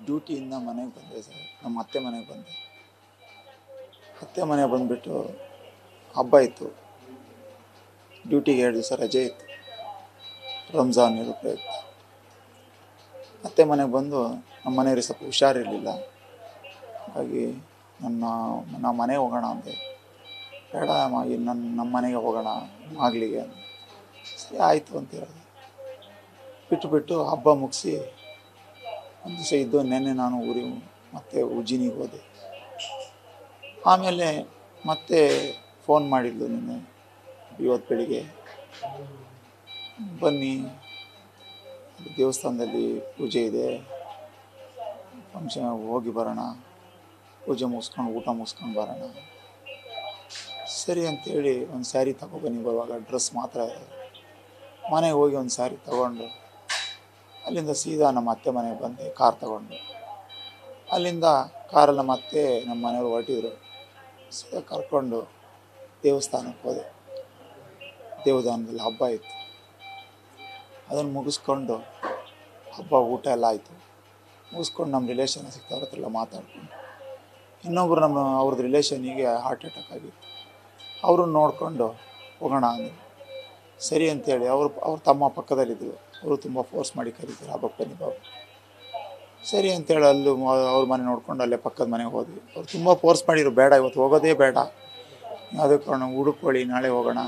ಡ್ಯೂಟಿಯಿಂದ ಮನೆಗೆ ಬಂದೆ ಸರ್. ನಮ್ಮ ಅತ್ತೆ ಮನೆಗೆ ಬಂದೆ. ಅತ್ತೆ ಮನೆಗೆ ಬಂದುಬಿಟ್ಟು ಹಬ್ಬ ಇತ್ತು, ಡ್ಯೂಟಿಗೆ 2 ದಿವಸ ರಜೆ ಇತ್ತು, ರಂಜಾನ್ ಇರುತ್ತೆ. ಅತ್ತೆ ಮನೆಗೆ ಬಂದು ನಮ್ಮ ಮನೆಯವ್ರಿಗೆ ಸ್ವಲ್ಪ ಹುಷಾರಿರಲಿಲ್ಲ. ಹಾಗಾಗಿ ನಾವು ಮನೆಗೆ ಹೋಗೋಣ ಅಂದೆ. ಬೇಡ ನಮ್ಮ ಮನೆಗೆ ಹೋಗೋಣ ಆಗ್ಲಿಗೆ ಅಂದೆ. ಸರಿ ಆಯಿತು ಅಂತ ಹೇಳಿದೆ. ಬಿಟ್ಟು ಹಬ್ಬ ಮುಗಿಸಿ ಒಂದು ದಿವಸ ಇದ್ದು ನೆನ್ನೆ ನಾನು ಊರಿಗೆ ಮತ್ತೆ ಉಜ್ಜಿನಿಗೆ ಹೋದೆ. ಆಮೇಲೆ ಮತ್ತೆ ಫೋನ್ ಮಾಡಿದ್ಲು ನಿನ್ನೆ, ಇವತ್ತು ಬೆಳಿಗ್ಗೆ ಬನ್ನಿ ದೇವಸ್ಥಾನದಲ್ಲಿ ಪೂಜೆ ಇದೆ, ಫಂಕ್ಷನ್ ಹೋಗಿ ಬರೋಣ, ಪೂಜೆ ಮುಗಿಸ್ಕೊಂಡು ಊಟ ಮುಗಿಸ್ಕೊಂಡು ಬರೋಣ. ಸರಿ ಅಂತೇಳಿ ಒಂದು ಸ್ಯಾರಿ ತಗೊಬನ್ನಿ ಬರುವಾಗ ಡ್ರೆಸ್ ಮಾತ್ರ ಇರೋದು. ಮನೆಗೆ ಹೋಗಿ ಒಂದು ಸ್ಯಾರಿ ತಗೊಂಡು ಅಲ್ಲಿಂದ ಸೀದಾ ನಮ್ಮ ಅತ್ತೆ ಮನೆಗೆ ಬಂದೆ ಕಾರ್ ತಗೊಂಡು. ಅಲ್ಲಿಂದ ಕಾರಲ್ಲಿ ನಮ್ಮ ಅತ್ತೆ ನಮ್ಮ ಮನೆಯವರು ಹೊರಟಿದ್ರು. ಸೀದಾ ಕರ್ಕೊಂಡು ದೇವಸ್ಥಾನಕ್ಕೆ ಹೋದೆ. ದೇವಸ್ಥಾನದಲ್ಲಿ ಹಬ್ಬ ಇತ್ತು, ಅದನ್ನು ಮುಗಿಸ್ಕೊಂಡು ಹಬ್ಬ ಊಟ ಎಲ್ಲ ಆಯಿತು. ಮುಗಿಸ್ಕೊಂಡು ನಮ್ಮ ರಿಲೇಷನ್ ಸಿಗ್ತವ್ರ ಹತ್ರ ಎಲ್ಲ ಮಾತಾಡ್ಕೊಂಡು, ಇನ್ನೊಬ್ಬರು ಅವ್ರದ್ದು ರಿಲೇಷನಿಗೆ ಹಾರ್ಟ್ ಅಟ್ಯಾಕ್ ಆಗಿತ್ತು. ಅವ್ರನ್ನ ನೋಡಿಕೊಂಡು ಹೋಗೋಣ ಅಂದರು. ಸರಿ ಅಂತೇಳಿ ಅವ್ರ ತಮ್ಮ ಪಕ್ಕದಲ್ಲಿದ್ದರು. ಅವರು ತುಂಬ ಫೋರ್ಸ್ ಮಾಡಿ ಕರೀತಾರೆ, ಹಬ್ಬಕ್ಕೆ ಬನ್ನಿ ಬಾಬು. ಸರಿ ಅಂತೇಳಿ ಅವ್ರ ಮನೆ ನೋಡ್ಕೊಂಡು ಅಲ್ಲೇ ಪಕ್ಕದ ಮನೆಗೆ ಹೋದ್ವಿ. ಅವ್ರು ತುಂಬ ಫೋರ್ಸ್ ಮಾಡಿದ್ರು, ಬೇಡ ಇವತ್ತು ಹೋಗೋದೇ ಬೇಡ, ಅದಕ್ಕೆ ಹುಡುಕೊಳ್ಳಿ ನಾಳೆ ಹೋಗೋಣ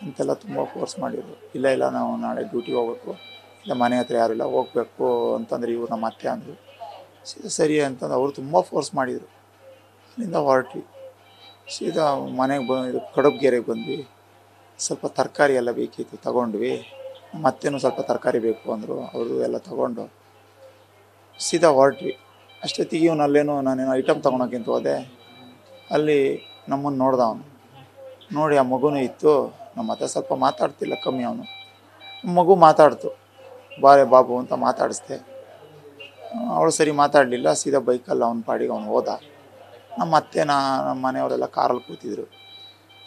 ಅಂತೆಲ್ಲ ತುಂಬ ಫೋರ್ಸ್ ಮಾಡಿದರು. ಇಲ್ಲ ನಾವು ನಾಳೆ ಡ್ಯೂಟಿಗೆ ಹೋಗ್ಬೇಕು, ಇಲ್ಲ ಮನೆ ಹತ್ರ ಯಾರು ಇಲ್ಲ ಹೋಗಬೇಕು ಅಂತಂದರೆ ಇವ್ರು ನಮ್ಮ ಅತ್ತೆ ಅಂದರು. ಸರಿ ಅಂತಂದು ಅವರು ತುಂಬ ಫೋರ್ಸ್ ಮಾಡಿದರು. ಅಲ್ಲಿಂದ ಹೊರಟ್ವಿ. ಸೀದಾ ಮನೆಗೆ ಇದು ಕಡಬ್ಗೆರೆಗೆ ಬಂದ್ವಿ. ಸ್ವಲ್ಪ ತರಕಾರಿ ಎಲ್ಲ ಬೇಕಿತ್ತು, ತಗೊಂಡ್ವಿ. ಮತ್ತೇನು ಸ್ವಲ್ಪ ತರಕಾರಿ ಬೇಕು ಅಂದರು, ಅವರು ಎಲ್ಲ ತಗೊಂಡು ಸೀದಾ ಹೊರಟ್ವಿ. ಅಷ್ಟೊತ್ತಿಗೆ ಇವನಲ್ಲೇನೋ ನಾನೇನೋ ಐಟಮ್ ತೊಗೊಳಕ್ಕಿಂತ ಹೋದೆ. ಅಲ್ಲಿ ನಮ್ಮನ್ನು ನೋಡ್ದ ಅವನು. ನೋಡಿ ಆ ಮಗುನೂ ಇತ್ತು. ನಮ್ಮ ಹತ್ರ ಸ್ವಲ್ಪ ಮಾತಾಡ್ತಿಲ್ಲ, ಕಮ್ಮಿ ಅವನು. ಮಗು ಮಾತಾಡ್ತು, ಬಾರೆ ಬಾಬು ಅಂತ ಮಾತಾಡಿಸ್ದೆ. ಅವಳು ಸರಿ ಮಾತಾಡಲಿಲ್ಲ. ಸೀದಾ ಬೈಕಲ್ಲಿ ಅವನ ಪಾಡಿಗೆ ಅವನು ಹೋದ. ನಮ್ಮ ಅತ್ತೆ ನಮ್ಮ ಮನೆಯವರೆಲ್ಲ ಕಾರಲ್ಲಿ ಕೂತಿದ್ರು.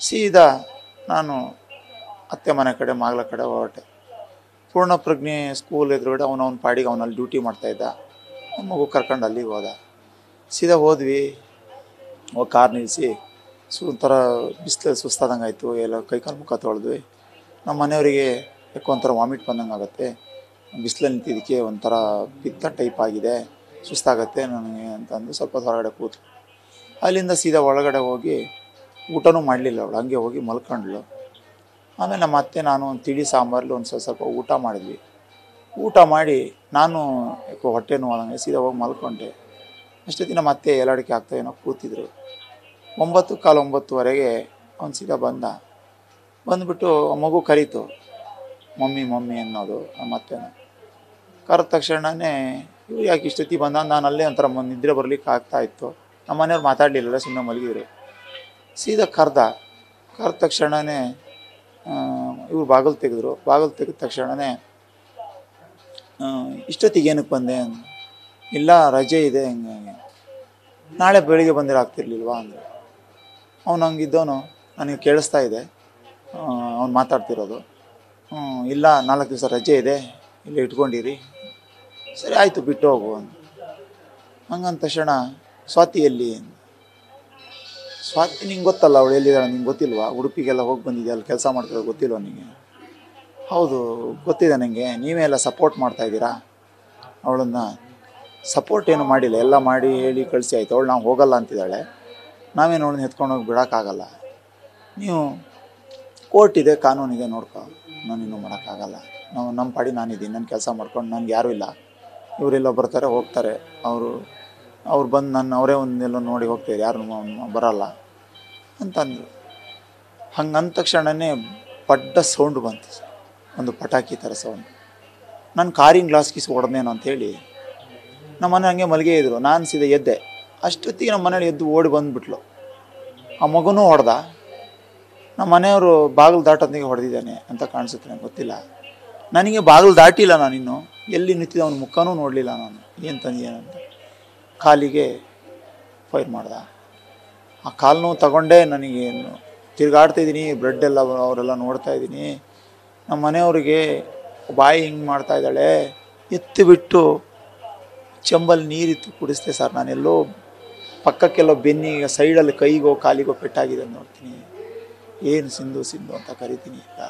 ಸೀದಾ ನಾನು ಅತ್ತೆ ಮನೆ ಕಡೆ ಮಾಗಲ ಕಡೆ ಹೊರಟೆ. ಪೂರ್ಣಪ್ರಜ್ಞೆ ಸ್ಕೂಲ್ ಎದುರುಗಡೆ ಅವನ ಪಾಡಿಗೆ ಅವನಲ್ಲಿ ಡ್ಯೂಟಿ ಮಾಡ್ತಾಯಿದ್ದ. ಮಗು ಕರ್ಕೊಂಡು ಅಲ್ಲಿಗೆ ಹೋದ. ಸೀದಾ ಹೋದ್ವಿ. ಕಾರ್ ನಿಲ್ಲಿಸಿ ಒಂಥರ ಬಿಸಿಲಲ್ಲಿ ಸುಸ್ತಾದಂಗೆ ಆಯಿತು. ಎಲ್ಲ ಕೈಕಾಲು ಮುಖ ತೊಳೆದ್ವಿ. ನಮ್ಮ ಮನೆಯವರಿಗೆ ಯಾಕೋ ಒಂಥರ ವಾಮಿಟ್ ಬಂದಂಗೆ ಆಗುತ್ತೆ, ಬಿಸಿಲಲ್ಲಿ ನಿಂತಿದ್ದಕ್ಕೆ ಒಂಥರ ಪಿತ್ತ ಟೈಪ್ ಆಗಿದೆ, ಸುಸ್ತಾಗತ್ತೆ ನನಗೆ ಅಂತಂದು ಸ್ವಲ್ಪ ಹೊರಗಡೆ ಕೂತು. ಅಲ್ಲಿಂದ ಸೀದಾ ಒಳಗಡೆ ಹೋಗಿ ಊಟನೂ ಮಾಡಲಿಲ್ಲ ಅವಳು, ಹಂಗೆ ಹೋಗಿ ಮಲ್ಕೊಂಡ್ಳು. ಆಮೇಲೆ ನಮ್ಮ ಅತ್ತೆ ನಾನು ಒಂದು ತಿಳಿ ಸಾಂಬಾರಲ್ಲಿ ಒಂದು ಸ್ವಲ್ಪ ಊಟ ಮಾಡಿದ್ವಿ. ಊಟ ಮಾಡಿ ನಾನು ಯಾಕೋ ಹೊಟ್ಟೆ ನೋವಾದಂಗೆ ಸೀದಾ ಹೋಗಿ ಮಲ್ಕೊಂಡೆ. ಅಷ್ಟೊತ್ತಿಗೆ ನಮ್ಮ ಅತ್ತೆ ಎಲ್ಲಡಿಕೆ ಆಗ್ತಾ ಏನೋ ಕೂತಿದ್ರು. 9:15 ಅವ್ನು ಸೀದಾ ಬಂದುಬಿಟ್ಟು ಮಗು ಕರೀತು, ಮಮ್ಮಿ ಮಮ್ಮಿ ಅನ್ನೋದು. ನಮ್ಮ ಅತ್ತೆನ ಕರೆದ ತಕ್ಷಣವೇ ಇವ್ರು ಯಾಕೆ ಇಷ್ಟೊತ್ತಿ ಬಂದ, ನಾನು ಅಲ್ಲೇ ಒಂಥರ ನಿದ್ರೆ ಬರಲಿಕ್ಕೆ ಆಗ್ತಾಯಿತ್ತು. ನಮ್ಮ ಮನೆಯವ್ರು ಮಾತಾಡಲಿಲ್ಲ, ಸುಮ್ಮನೆ ಮಲಗಿದ್ರು. ಸೀದಾ ಕರೆದ ತಕ್ಷಣವೇ ಇವ್ರು ಬಾಗಿಲು ತೆಗೆದ್ರು. ಬಾಗಿಲು ತೆಗೆದ ತಕ್ಷಣವೇ ಇಷ್ಟೊತ್ತಿಗೆ ಏನಕ್ಕೆ ಬಂದೆ? ಇಲ್ಲ ರಜೆ ಇದೆ, ಹಿಂಗೆ ನಾಳೆ ಬೆಳಿಗ್ಗೆ ಬಂದಿರೋ ಆಗ್ತಿರ್ಲಿಲ್ವಾ ಅಂದರು. ಅವ್ನು ಹಂಗಿದ್ದವನು, ನನಗೆ ಕೇಳಿಸ್ತಾ ಇದೆ ಅವ್ನು ಮಾತಾಡ್ತಿರೋದು. ಇಲ್ಲ 4 ದಿವಸ ರಜೆ ಇದೆ, ಇಲ್ಲಿ ಇಟ್ಕೊಂಡಿರಿ. ಸರಿ ಆಯಿತು ಬಿಟ್ಟು ಹೋಗು ಅಂದ. ಹಂಗಂದ ತಕ್ಷಣ ಸ್ವಾತಿ ಎಲ್ಲಿ? ಸ್ವಾತಿ ನಿಂಗೆ ಗೊತ್ತಲ್ಲ ಅವಳು ಎಲ್ಲಿದ್ದಾಳೆ, ನಿಂಗೆ ಗೊತ್ತಿಲ್ವಾ? ಉಡುಪಿಗೆಲ್ಲ ಹೋಗಿ ಬಂದಿದ್ದೆ, ಅಲ್ಲಿ ಕೆಲಸ ಮಾಡ್ತಿರೋದು ಗೊತ್ತಿಲ್ವ ನಿಮಗೆ? ಹೌದು ಗೊತ್ತಿದೆ ನನಗೆ, ನೀವೇ ಎಲ್ಲ ಸಪೋರ್ಟ್ ಮಾಡ್ತಾಯಿದ್ದೀರಾ ಅವಳನ್ನು. ಸಪೋರ್ಟ್ ಏನು ಮಾಡಿಲ್ಲ, ಎಲ್ಲ ಮಾಡಿ ಹೇಳಿ ಕಳಿಸಿ ಆಯಿತು. ಅವಳು ನಾವು ಹೋಗಲ್ಲ ಅಂತಿದ್ದಾಳೆ, ನಾವೇನು ಅವಳನ್ನ ಎತ್ಕೊಂಡು ಹೋಗಿ ಬಿಡೋಕ್ಕಾಗಲ್ಲ. ನೀವು ಕೋರ್ಟ್ ಇದೆ, ಕಾನೂನಿದೆ, ನೋಡ್ಕೊ. ನಾನಿನ್ನೂ ಮಾಡೋಕ್ಕಾಗಲ್ಲ. ನಮ್ಮ ಪಾಡಿ ನಾನಿದ್ದೀನಿ, ನನ್ನ ಕೆಲಸ ಮಾಡ್ಕೊಂಡು, ನನಗೆ ಯಾರೂ ಇಲ್ಲ. ಇವರೆಲ್ಲ ಬರ್ತಾರೆ ಹೋಗ್ತಾರೆ, ಅವ್ರು ಬಂದು ಅವರೇ ಒಂದೆಲ್ಲ ನೋಡಿ ಹೋಗ್ತಾರೆ, ಯಾರು ಬರೋಲ್ಲ ಅಂತಂದರು. ಹಂಗಂದ ತಕ್ಷಣವೇ ಪಡ್ಡ ಸೌಂಡು ಬಂತು, ಒಂದು ಪಟಾಕಿ ಥರ ಸೌಂಡು. ನಾನು ಕಾರಿನ ಗ್ಲಾಸ್ ಕಿಸ್ ಹೊಡೆದೇನೋ ಅಂಥೇಳಿ ನಮ್ಮ ಮನೆ ಹಂಗೆ ಮಲಗೇ ಇದ್ದರು. ನಾನು ಸೀದಾ ಎದ್ದೆ. ಅಷ್ಟೊತ್ತಿಗೆ ನಮ್ಮ ಮನೇಲಿ ಎದ್ದು ಓಡಿ ಬಂದುಬಿಟ್ಲು. ಆ ಮಗುನೂ ಹೊಡೆದ. ನಮ್ಮ ಮನೆಯವರು ಬಾಗಿಲು ದಾಟೋದನಿಗೆ ಹೊಡೆದಿದ್ದಾನೆ ಅಂತ ಕಾಣಿಸುತ್ತೆ, ನನಗೆ ಗೊತ್ತಿಲ್ಲ. ನನಗೆ ಬಾಗಿಲು ದಾಟಿಲ್ಲ, ನಾನಿನ್ನು ಎಲ್ಲಿ ನಿಂತಿದ್ದೆ ಅವನ ಮುಖನೂ ನೋಡಲಿಲ್ಲ ನಾನು, ಏನು ತಂದೇನಂತ. ಕಾಲಿಗೆ ಫೈರ್ ಮಾಡ್ದ. ಆ ಕಾಲನ್ನು ತಗೊಂಡೇ ನನಗೆ ತಿರುಗಾಡ್ತಾಯಿದ್ದೀನಿ, ಬ್ಲಡ್ ಎಲ್ಲ ಅವರೆಲ್ಲ ನೋಡ್ತಾಯಿದ್ದೀನಿ. ನಮ್ಮ ಮನೆಯವ್ರಿಗೆ ಬಾಯಿ ಹಿಂಗೆ ಮಾಡ್ತಾಯಿದ್ದಾಳೆ. ಎತ್ತಿಬಿಟ್ಟು ಚೆಂಬಲ್ಲಿ ನೀರಿತ್ತು ಕುಡಿಸ್ದೆ ಸರ್. ನಾನೆಲ್ಲೋ ಪಕ್ಕಕ್ಕೆಲ್ಲೋ ಬೆನ್ನಿಗೆ ಸೈಡಲ್ಲಿ ಕೈಗೋ ಕಾಲಿಗೋ ಪೆಟ್ಟಾಗಿದೆ ನೋಡ್ತೀನಿ. ಏನು ಸಿಂಧು ಸಿಂಧು ಅಂತ ಕರಿತೀನಿ, ಇಲ್ಲ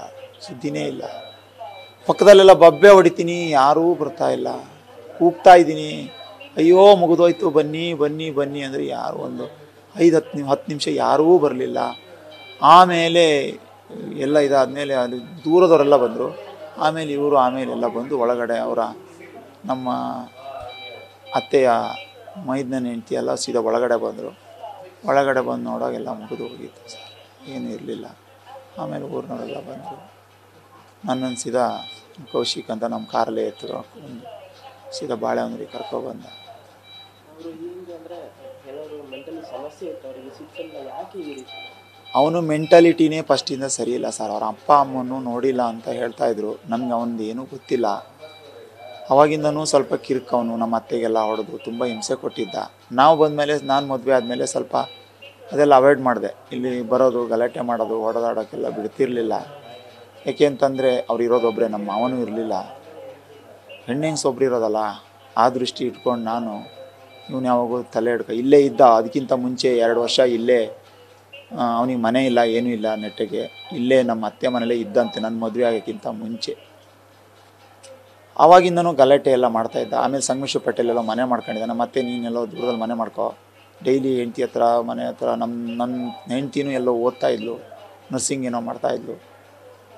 ಸುದ್ದಿನೇ ಇಲ್ಲ. ಪಕ್ಕದಲ್ಲೆಲ್ಲ ಬಬ್ಬೆ ಹೊಡಿತೀನಿ, ಯಾರೂ ಬರ್ತಾ ಇಲ್ಲ. ಕೂಗ್ತಾ ಇದ್ದೀನಿ, ಅಯ್ಯೋ ಮುಗಿದೋಯ್ತು ಬನ್ನಿ ಬನ್ನಿ ಬನ್ನಿ ಅಂದರೆ ಯಾರು ಒಂದು 5-10 ನಿಮಿಷ ಯಾರೂ ಬರಲಿಲ್ಲ. ಆಮೇಲೆ ಎಲ್ಲ ಇದಾದಮೇಲೆ ಅಲ್ಲಿ ದೂರದವರೆಲ್ಲ ಬಂದರು. ಆಮೇಲೆ ಇವರು ಆಮೇಲೆಲ್ಲ ಬಂದು ಒಳಗಡೆ ನಮ್ಮ ಅತ್ತೆಯ ಮೈದನ ಹೆಂಡತಿ ಎಲ್ಲ ಸೀದಾ ಒಳಗಡೆ ಬಂದರು. ಒಳಗಡೆ ಬಂದು ನೋಡೋವಾಗ ಎಲ್ಲ ಮುಗಿದು ಹೋಗಿತ್ತು ಸರ್, ಏನೂ ಇರಲಿಲ್ಲ. ಆಮೇಲೆ ಊರಿನವರೆಲ್ಲ ಬಂದರು. ನನ್ನನ್ನು ಸೀದಾ ಕೌಶಿಕ್ ಅಂತ ನಮ್ಮ ಕಾರಲ್ಲೇ ಎತ್ಕೊಂಡು ಸೀದಾ ಬಾಳೆಹೊನ್ನೂರಿಗೆ ಕರ್ಕೊಬಂದ. ಅವನು ಮೆಂಟಾಲಿಟಿನೇ ಫಸ್ಟಿಂದ ಸರಿ ಇಲ್ಲ ಸರ್. ಅವ್ರ ಅಪ್ಪ ಅಮ್ಮನೂ ನೋಡಿಲ್ಲ ಅಂತ ಹೇಳ್ತಾಯಿದ್ರು. ನಮ್ಗೆ ಅವನದು ಏನೂ ಗೊತ್ತಿಲ್ಲ. ಅವಾಗಿಂದನೂ ಸ್ವಲ್ಪ ಕಿರ್ಕವನು, ನಮ್ಮ ಅತ್ತೆಗೆಲ್ಲ ಹೊಡೆದು ತುಂಬ ಹಿಂಸೆ ಕೊಟ್ಟಿದ್ದ. ನಾವು ಬಂದಮೇಲೆ, ನಾನು ಮದುವೆ ಆದಮೇಲೆ ಸ್ವಲ್ಪ ಅದೆಲ್ಲ ಅವಾಯ್ಡ್ ಮಾಡಿದೆ. ಇಲ್ಲಿ ಬರೋದು, ಗಲಾಟೆ ಮಾಡೋದು, ಹೊಡೆದಾಡೋಕ್ಕೆಲ್ಲ ಬಿಡ್ತಿರ್ಲಿಲ್ಲ. ಯಾಕೆ ಅಂತಂದರೆ ಅವ್ರು ಇರೋದೊಬ್ಬರೇ, ನಮ್ಮ ಮಾವನೂ ಇರಲಿಲ್ಲ, ಹೆಣ್ಣೆಂಗ್ಸ್ ಒಬ್ರು ಇರೋದಲ್ಲ. ಆ ದೃಷ್ಟಿ ಇಟ್ಕೊಂಡು ನಾನು ಇವನು ಯಾವಾಗೂ ತಲೆ ಇಲ್ಲೇ ಇದ್ದ. ಅದಕ್ಕಿಂತ ಮುಂಚೆ 2 ವರ್ಷ ಇಲ್ಲೇ, ಅವನಿಗೆ ಮನೆ ಇಲ್ಲ, ಏನೂ ಇಲ್ಲ, ನೆಟ್ಟಿಗೆ ಇಲ್ಲೇ ನಮ್ಮ ಅತ್ತೆ ಮನೇಲೇ ಇದ್ದಂತೆ ನನ್ನ ಮದುವೆ ಆಗೋಕ್ಕಿಂತ ಮುಂಚೆ. ಆವಾಗಿಂದನೂ ಗಲಾಟೆ ಎಲ್ಲ ಮಾಡ್ತಾಯಿದ್ದ. ಆಮೇಲೆ ಸಂಗಮೇಶ್ವರಪೇಟೆಲೆಲ್ಲೋ ಮನೆ ಮಾಡ್ಕೊಂಡಿದ್ದ. ನಮ್ಮ ಅತ್ತೆ, ನೀನೆಲ್ಲೋ ದೂರದಲ್ಲಿ ಮನೆ ಮಾಡ್ಕೊ, ಡೈಲಿ ಹೆಂಡ್ತಿ ಹತ್ರ ಮನೆ ಹತ್ರ. ನನ್ನ ಹೆಂಡ್ತಿನೂ ಎಲ್ಲೋ ಓದ್ತಾಯಿದ್ಲು, ನರ್ಸಿಂಗ್ ಏನೋ ಮಾಡ್ತಾಯಿದ್ಲು.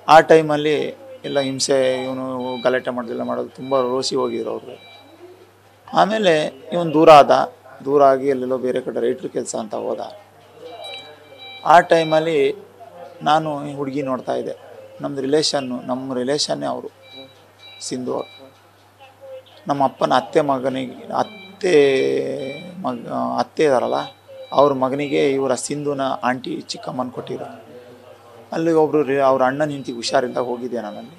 ಆ ಟೈಮಲ್ಲಿ ಎಲ್ಲ ಹಿಂಸೆ, ಇವನು ಗಲಾಟೆ ಮಾಡೋದು ತುಂಬ ರೋಸಿ ಹೋಗಿದ್ರು ಅವರು. ಆಮೇಲೆ ಇವನು ದೂರ ಆಗಿ ಎಲ್ಲೆಲ್ಲೋ ಬೇರೆ ಕಡೆ ರೈಟ್ರ್ ಕೆಲಸ ಅಂತ ಹೋದ. ಆ ಟೈಮಲ್ಲಿ ನಾನು ಹುಡುಗಿ ನೋಡ್ತಾಯಿದ್ದೆ. ನಮ್ಮ ರಿಲೇಷನ್ನೇ ಅವರು, ಸಿಂಧು ಅವರು. ನಮ್ಮ ಅಪ್ಪನ ಅತ್ತೆ ಇದಾರಲ್ಲ, ಅವ್ರ ಮಗನಿಗೆ ಇವರ ಸಿಂಧುನ ಆಂಟಿ ಚಿಕ್ಕಮ್ಮನ ಕೊಟ್ಟಿದ್ರು. ಅಲ್ಲಿ ಒಬ್ಬರು ಅವ್ರ ಅಣ್ಣನ ಹೆಂಡತಿಗೆ ಹುಷಾರಿಲ್ದಾಗ ಹೋಗಿದ್ದೆ ನಾನಲ್ಲಿ.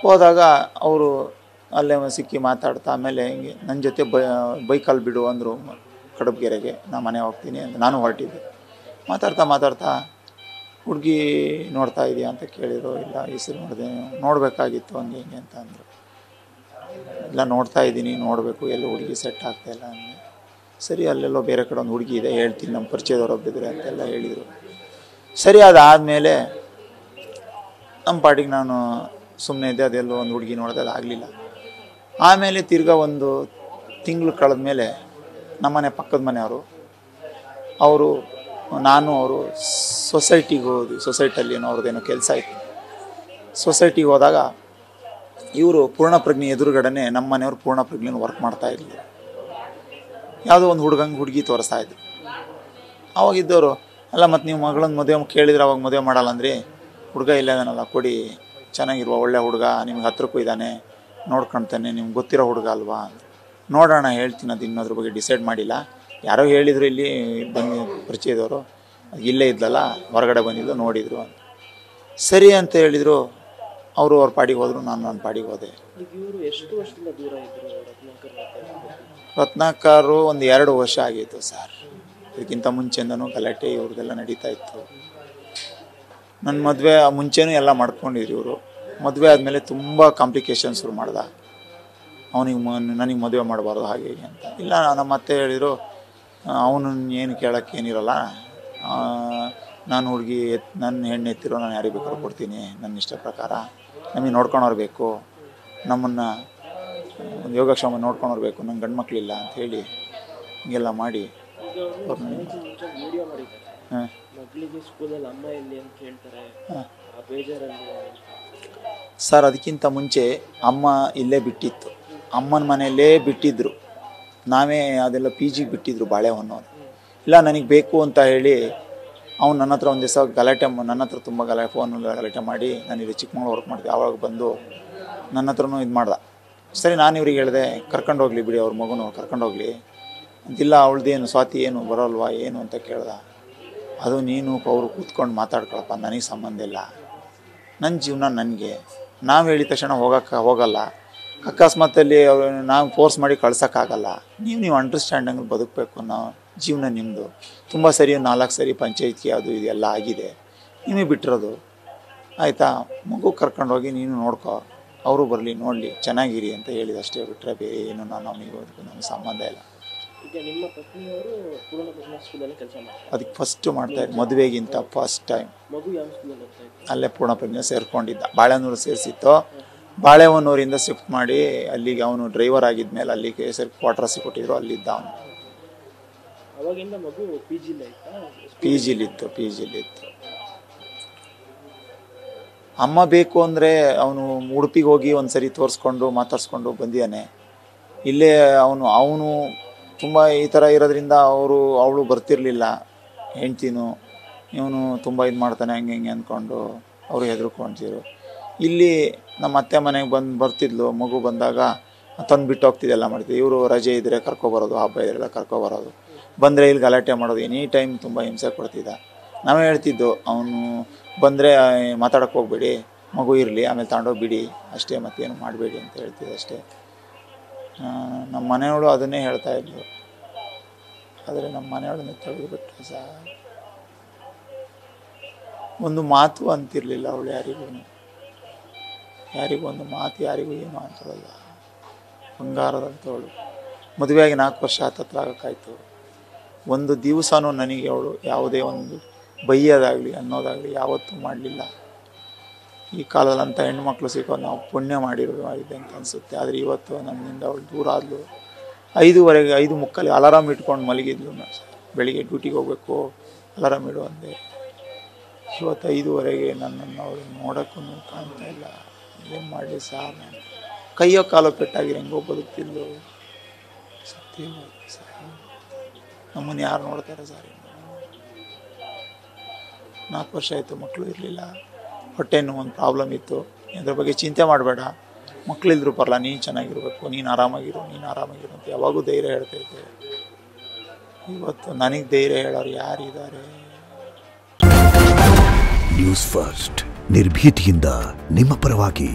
ಹೋದಾಗ ಅವರು ಅಲ್ಲೇ ಸಿಕ್ಕಿ ಮಾತಾಡ್ತಾ, ಆಮೇಲೆ ಹಿಂಗೆ ನನ್ನ ಜೊತೆ ಬೈಕಲ್ಲಿ ಬಿಡು ಅಂದರು ಕಡಬಗೆರೆಗೆ. ನಾನು ಮನೆ ಹೋಗ್ತೀನಿ ಅಂತ ನಾನು ಹೊರಟಿದ್ದೆ. ಮಾತಾಡ್ತಾ ಹುಡುಗಿ ನೋಡ್ತಾ ಇದೆಯಾ ಅಂತ ಕೇಳಿದ್ರು. ಇಲ್ಲ, ಹೆಸರು ನೋಡಬೇಕಾಗಿತ್ತು ಹಂಗೆ ಹಿಂಗೆ ಅಂತ ಅಂದರು. ಇಲ್ಲ, ನೋಡ್ತಾ ಇದ್ದೀನಿ, ನೋಡಬೇಕು, ಎಲ್ಲೋ ಹುಡುಗಿ ಸೆಟ್ ಆಗ್ತಾಯಿಲ್ಲ ಅಂದೆ. ಸರಿ, ಅಲ್ಲೆಲ್ಲೋ ಬೇರೆ ಕಡೆ ಒಂದು ಹುಡುಗಿ ಇದೆ, ಹೇಳ್ತೀನಿ, ನಮ್ಮ ಪರಿಚಯದವರೊಬ್ಬಿದ್ರೆ ಅಂತೆಲ್ಲ ಹೇಳಿದರು. ಸರಿ, ಅದಾದಮೇಲೆ ನಮ್ಮ ಪಾಟಿಗೆ ನಾನು ಸುಮ್ಮನೆ ಇದ್ದೆ. ಅದೆಲ್ಲೋ ಒಂದು ಹುಡುಗಿ ನೋಡಿದೆ, ಅದಾಗಲಿಲ್ಲ. ಆಮೇಲೆ ತಿರ್ಗಾ ಒಂದು ತಿಂಗಳು ಕಳೆದ ಮೇಲೆ ನಮ್ಮನೆ ಪಕ್ಕದ ಮನೆಯವರು, ಅವರು ಸೊಸೈಟಿಗೆ ಹೋದ್ವಿ. ಸೊಸೈಟಿಯಲ್ಲಿ ಏನೋ ಅವ್ರದ್ದೇನೋ ಕೆಲಸ ಇತ್ತು. ಸೊಸೈಟಿಗೆ ಹೋದಾಗ ಇವರು ಪೂರ್ಣಪ್ರಜ್ಞೆ ಎದುರುಗಡೆ ನಮ್ಮ ಮನೆಯವರು ಪೂರ್ಣಪ್ರಜ್ಞೆನ ವರ್ಕ್ ಮಾಡ್ತಾಯಿದ್ರು. ಯಾವುದೋ ಒಂದು ಹುಡುಗಿ ತೋರಿಸ್ತಾಯಿದ್ರು. ಅವಾಗಿದ್ದವರು, ಅಲ್ಲ ಮತ್ತು ನೀವು ಮಗಳನ್ನ ಮದುವೆ ಕೇಳಿದ್ರೆ ಅವಾಗ ಮದುವೆ ಮಾಡಲ್ಲ ಅಂದ್ರಿ, ಹುಡುಗ ಇಲ್ಲದನಲ್ಲ, ಕೊಡಿ, ಚೆನ್ನಾಗಿರುವ ಒಳ್ಳೆ ಹುಡುಗ, ನಿಮ್ಗೆ ಹತ್ರಕ್ಕೂ ಇದ್ದಾನೆ, ನೋಡ್ಕೊಳ್ತಾನೆ, ನಿಮ್ಗೆ ಗೊತ್ತಿರೋ ಹುಡುಗ ಅಲ್ವಾ. ನೋಡೋಣ, ಹೇಳ್ತೀನಿ, ಅದು ಇನ್ನೋದ್ರ ಬಗ್ಗೆ ಡಿಸೈಡ್ ಮಾಡಿಲ್ಲ. ಯಾರೋ ಹೇಳಿದರು ಇಲ್ಲಿ ಬಂದು ಪರಿಚಯದವರು, ಇಲ್ಲೇ ಇದ್ಲಲ್ಲ, ಹೊರಗಡೆ ಬಂದಿದ್ದು ನೋಡಿದರು ಅಂತ. ಸರಿ ಅಂತ ಹೇಳಿದರು. ಅವರು ಅವ್ರ ಪಾಡಿಗೆ ಹೋದರು, ನಾನು ನನ್ನ ಪಾಡಿಗೆ ಹೋದೆ. ರತ್ನಾಕರು ಒಂದು 2 ವರ್ಷ ಆಗಿತ್ತು ಸರ್. ಇದಕ್ಕಿಂತ ಮುಂಚೆಯಿಂದನೂ ಗಲಾಟೆ ಇವ್ರದ್ದೆಲ್ಲ ನಡೀತಾ ಇತ್ತು. ನನ್ನ ಮದುವೆ ಮುಂಚೆನೂ ಎಲ್ಲ ಮಾಡ್ಕೊಂಡಿದ್ರು ಇವರು. ಮದುವೆ ಆದಮೇಲೆ ತುಂಬ ಕಾಂಪ್ಲಿಕೇಶನ್ಸ್ ಶುರು ಮಾಡ್ದ. ನನಗೆ ಮದುವೆ ಮಾಡಬಾರ್ದು ಹಾಗೆ ಹೀಗೆ ಅಂತ. ಇಲ್ಲ, ನಮ್ಮ ಅತ್ತೆ ಹೇಳಿದರು, ಅವನನ್ನು ಏನು ಕೇಳೋಕ್ಕೆ ಏನಿರಲ್ಲ, ನಾನು ಹುಡುಗಿ ನನ್ನ ಹೆಣ್ಣು ಎತ್ತಿರೋ ನಾನು ಯಾರಿಗೆ ಬೇಕಾದ್ರೂ ಕೊಡ್ತೀನಿ, ನನ್ನ ಇಷ್ಟ ಪ್ರಕಾರ. ನಮಗೆ ನೋಡ್ಕೊಳೋರು ಬೇಕು, ನಮ್ಮನ್ನು ಒಂದು ಯೋಗಕ್ಷೇಮ ನೋಡ್ಕೊಳೋರು ಬೇಕು, ನಂಗೆ ಗಂಡು ಮಕ್ಕಳಿಲ್ಲ ಅಂತ ಹೇಳಿ ಹಿಂಗೆಲ್ಲ ಮಾಡಿ ಸರ್. ಅದಕ್ಕಿಂತ ಮುಂಚೆ ಅಮ್ಮ ಇಲ್ಲೇ ಬಿಟ್ಟಿತ್ತು, ಅಮ್ಮನ ಮನೆಯಲ್ಲೇ ಬಿಟ್ಟಿದ್ದರು. ನಾವೇ ಅದೆಲ್ಲ PGಗೆ ಬಿಟ್ಟಿದ್ರು ಬಾಳೆಹೊನ್ನೂರು. ಇಲ್ಲ, ನನಗೆ ಬೇಕು ಅಂತ ಹೇಳಿ ಅವ್ನು ನನ್ನ ಹತ್ರ ಒಂದು ದಿವಸ ನನ್ನ ಹತ್ರ ತುಂಬ ಫೋನಲ್ಲಿ ಗಲಾಟೆ ಮಾಡಿ, ನಾನಿಲ್ಲಿ ಚಿಕ್ಕಮಗಳೂರು ವರ್ಕ್ ಮಾಡ್ತೀವಿ, ಆವಾಗ ಬಂದು ನನ್ನ ಹತ್ರನೂ ಇದು ಮಾಡ್ದೆ. ಸರಿ, ನಾನು ಇವ್ರಿಗೆ ಹೇಳಿದೆ, ಕರ್ಕೊಂಡೋಗ್ಲಿ ಬಿಡಿ, ಅವ್ರ ಮಗನು ಕರ್ಕೊಂಡೋಗ್ಲಿ ಅಂತಿಲ್ಲ. ಅವಳದೇನು ಸ್ವಾತಿ ಏನು ಬರೋಲ್ವಾ ಏನು ಅಂತ ಕೇಳ್ದೆ. ಅದು ನೀನು ಅವರು ಕೂತ್ಕೊಂಡು ಮಾತಾಡ್ಕೊಳಪ್ಪ, ನನಗೆ ಸಂಬಂಧ ಇಲ್ಲ, ನನ್ನ ಜೀವನ ನನಗೆ, ನಾವು ಹೇಳಿದ ತಕ್ಷಣ ಹೋಗಲ್ಲ. ಅಕಸ್ಮಾತಲ್ಲಿ ನಾವು ಫೋರ್ಸ್ ಮಾಡಿ ಕಳ್ಸೋಕ್ಕಾಗಲ್ಲ. ನೀವು ಅಂಡರ್ಸ್ಟ್ಯಾಂಡಿಂಗ್ ಬದುಕಬೇಕು. ನಾವು ಜೀವನ ನಿಮ್ಮದು. ತುಂಬ ಸರಿ 4 ಸರಿ ಪಂಚಾಯತ್ಗೆ ಅದು ಇದೆಲ್ಲ ಆಗಿದೆ, ನಿಮಗೆ ಬಿಟ್ಟಿರೋದು ಆಯಿತಾ. ಮಗು ಕರ್ಕೊಂಡೋಗಿ ನೀನು ನೋಡ್ಕೊ, ಅವರು ಬರಲಿ ನೋಡಲಿ ಚೆನ್ನಾಗಿರಿ ಅಂತ ಹೇಳಿದ ಅಷ್ಟೇ, ಬಿಟ್ಟರೆ ಬೇರೆ ಏನು ನಾನು ಅವನಿಗೂ ನಮಗೆ ಸಂಬಂಧ ಇಲ್ಲ. ಈಗ ನಿಮ್ಮ ಪತ್ನಿಯವರು ಪೂರ್ಣ ಪ್ರಜ್ಞಾ ಸ್ಕೂಲಲ್ಲಿ ಕೆಲಸ ಮಾಡ್ತಾರೆ, ಅದಕ್ಕೆ ಫಸ್ಟ್ ಮಾಡ್ತಾಯಿದ್ರು ಮದುವೆಗಿಂತ ಫಸ್ಟ್ ಟೈಮ್. ಮಗು ಯಾವ ಸ್ಕೂಲಲ್ಲಿ ಓದ್ತಾ ಇತ್ತು? ಅಲ್ಲೇ ಪೂರ್ಣ ಪ್ರಜ್ಞೆ ಸೇರ್ಕೊಂಡಿದ್ದ. ಬಾಳೆಹೊನ್ನೂರು ಸೇರಿಸಿತ್ತು, ಬಾಳೆಹೊನ್ನೂರಿಂದ ಶಿಫ್ಟ್ ಮಾಡಿ ಅಲ್ಲಿಗೆ ಅವನು ಡ್ರೈವರ್ ಆಗಿದ್ಮೇಲೆ ಅಲ್ಲಿಗೆ ಕ್ವಾರ್ಟರ್ಸಿಗೆ ಕೊಟ್ಟಿದ್ರು, ಅಲ್ಲಿದ್ದ ಅವನು. ಅವಾಗಿಂದ ಮಗು ಪಿ ಜಿಲಿತ್ತು. ಅಮ್ಮ ಬೇಕು ಅಂದರೆ ಅವನು ಉಡುಪಿಗೆ ಹೋಗಿ ಒಂದು ಸರಿ ತೋರಿಸ್ಕೊಂಡು ಮಾತಾಡ್ಸ್ಕೊಂಡು ಬಂದಿದ್ದಾನೆ. ಇಲ್ಲೇ ಅವನು ತುಂಬ ಈ ಥರ ಇರೋದ್ರಿಂದ ಅವಳು ಬರ್ತಿರಲಿಲ್ಲ, ಹೆಂಡ್ತಿನೂ. ಇವನು ತುಂಬ ಇದು ಮಾಡ್ತಾನೆ ಹಂಗೆ ಹಿಂಗೆ ಅಂದ್ಕೊಂಡು ಅವರು ಹೆದರ್ಕೊಂತಿದ್ರು. ಇಲ್ಲಿ ನಮ್ಮ ಅತ್ತೆ ಮನೆಗೆ ಬರ್ತಿದ್ಲು, ಮಗು ಬಂದಾಗ ತಂದು ಬಿಟ್ಟು ಹೋಗ್ತಿದ್ದೆ, ಎಲ್ಲ ಮಾಡ್ತಿದ್ದೆ. ಇವರು ರಜೆ ಇದ್ದರೆ ಕರ್ಕೊಬರೋದು, ಹಬ್ಬ ಇದ್ರೆಲ್ಲ ಕರ್ಕೊಬರೋದು, ಬಂದರೆ ಇಲ್ಲಿ ಗಲಾಟೆ ಮಾಡೋದು, ಎನಿ ಟೈಮ್ ತುಂಬ ಹಿಂಸೆ ಕೊಡ್ತಿದ್ದ. ನಾವೇ ಹೇಳ್ತಿದ್ದು, ಅವನು ಬಂದರೆ ಮಾತಾಡೋಕ್ಕೆ ಹೋಗ್ಬೇಡಿ, ಮಗು ಇರಲಿ, ಆಮೇಲೆ ತಗೊಂಡೋಗಿ ಬಿಡಿ ಅಷ್ಟೇ, ಮತ್ತೇನು ಮಾಡಬೇಡಿ ಅಂತ ಹೇಳ್ತಿದ್ದೆ ಅಷ್ಟೇ. ನಮ್ಮ ಮನೆಯವಳು ಅದನ್ನೇ ಹೇಳ್ತಾ ಇದ್ಲು. ಆದರೆ ನಮ್ಮ ಮನೆಯವಳನ್ನ ತೆಗೆದುಬಿಟ್ರೆ ಸಾಕು. ಒಂದು ಮಾತು ಅಂತಿರಲಿಲ್ಲ ಅವಳು ಯಾರಿಗೂ ಒಂದು ಮಾತು, ಯಾರಿಗೂ ಏನು ಅಂತಳಲ್ಲ. ಬಂಗಾರದಂಥವಳು. ಮದುವೆಯಾಗಿ 4 ವರ್ಷ ಹತ್ತತ್ರ ಆಗೋಕ್ಕಾಯ್ತು. ಒಂದು ದಿವಸನೂ ನನಗೆ ಅವಳು ಯಾವುದೇ ಒಂದು ಬೈಯೋದಾಗಲಿ ಅನ್ನೋದಾಗಲಿ ಯಾವತ್ತೂ ಮಾಡಲಿಲ್ಲ. ಈ ಕಾಲದಲ್ಲಿ ಅಂಥ ಹೆಣ್ಮಕ್ಳು ಸಿಗೋದು ನಾವು ಪುಣ್ಯ ಮಾಡಿದೆ ಅಂತ ಅನಿಸುತ್ತೆ. ಆದರೆ ಇವತ್ತು ನನ್ನಿಂದ ಅವಳು ದೂರ ಆದಳು. 5:15 5:30 ಅಲಾರಾಮ್ ಇಟ್ಕೊಂಡು ಮಲಗಿದ್ಲು. ಬೆಳಿಗ್ಗೆ ಡ್ಯೂಟಿಗೆ ಹೋಗಬೇಕು, ಅಲಾರಾಮ್ ಇಡು ಅಂದೆ. ಇವತ್ತು 5:15 ನನ್ನನ್ನು ಅವಳು ನೋಡೋಕ್ಕೂ ಕಾಣ್ತಾ ಇಲ್ಲ. ಏನು ಮಾಡಲಿ ಸಾರ್, ನಾನು ಕೈಯೋ ಕಾಲೋ ಪೆಟ್ಟಾಗಿರೋ ಹೆಂಗೋ ಬದುಕ್ತಿದ್ಲು. ಸತ್ಯವಾಗಿ ಸರ್, ನಮ್ಮನ್ನು ಯಾರು ನೋಡ್ತಾರೆ ಸರ್? 4 ವರ್ಷ ಆಯಿತು, ಮಕ್ಕಳು ಇರಲಿಲ್ಲ, ಹೊಟ್ಟೆನೂ ಒಂದು ಪ್ರಾಬ್ಲಮ್ ಇತ್ತು. ಅದ್ರ ಬಗ್ಗೆ ಚಿಂತೆ ಮಾಡಬೇಡ, ಮಕ್ಕಳಿದ್ರು ಪರಲ್ಲ, ನೀನು ಚೆನ್ನಾಗಿರ್ಬೇಕು, ನೀನು ಆರಾಮಾಗಿರು ಅಂತ ಯಾವಾಗೂ ಧೈರ್ಯ ಹೇಳ್ತಾಯಿದ್ದೆ. ಇವತ್ತು ನನಗೆ ಧೈರ್ಯ ಹೇಳೋರು ಯಾರಿದ್ದಾರೆ? ನ್ಯೂಸ್ ಫಸ್ಟ್, ನಿರ್ಭೀತಿಯಿಂದ ನಿಮ್ಮ ಪರವಾಗಿ.